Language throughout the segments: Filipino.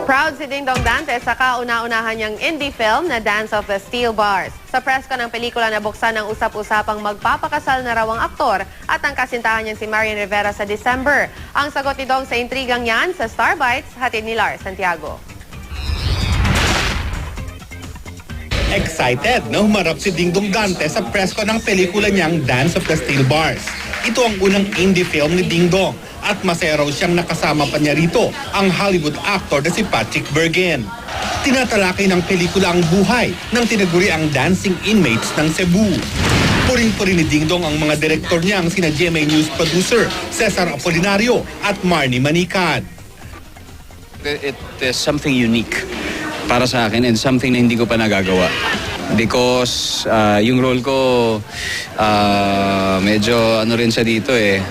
Proud si Dingdong Dantes sa kauna-unahan niyang indie film na Dance of the Steel Bars. Sa presko ng pelikula na buksan ng usap-usapang magpapakasal na raw ang aktor at ang kasintahan niyang si Marian Rivera sa December. Ang sagot ni Dong sa intrigang yan sa Star Bites, hatid ni Lars Santiago. Excited na humarap si Dingdong Dantes sa presko ng pelikula niyang Dance of the Steel Bars. Ito ang unang indie film ni Dingdong at masaya raw siyang nakasama pa niya rito ang Hollywood actor na si Patrick Bergen. Tinatalakay ng pelikula ang buhay ng tinaguriang dancing inmates ng Cebu. Puring-puri ni Dingdong ang mga direktor niyang sina GMA News producer Cesar Apolinario at Marnie Manicad. It is something unique para sa akin and something na hindi ko pa nagagawa. Because yung role ko medyo ano rin siya dito eh.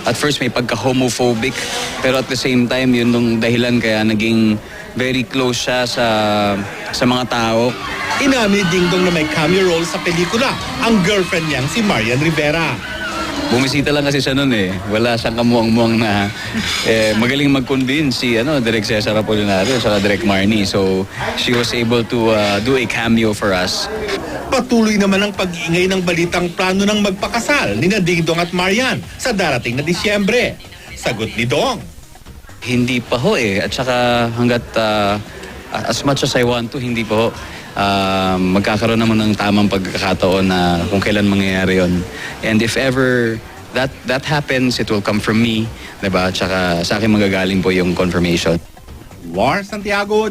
At first may pagka-homophobic pero at the same time yun nung dahilan kaya naging very close siya sa mga tao. Inamin ni Dingdong na may cameo role sa pelikula ang girlfriend niyang si Marian Rivera. Bumisita lang kasi siya noon eh. Wala siyang kamuang-muang na magaling mag-convince si Direk Cesar Apolinario sa Direk Marnie. So she was able to do a cameo for us. Patuloy naman ang pag-iingay ng balitang plano ng magpakasal ni Dingdong at Marian sa darating na Disyembre. Sagot ni Dong. Hindi pa ho eh. At saka hanggat as much as I want to, hindi pa ho. Magkakaroon naman ng tamang pagkakataon na kung kailan mangyayari yon. And if ever that happens, it will come from me, diba? At saka sa akin magagaling po yung confirmation. Lars Santiago,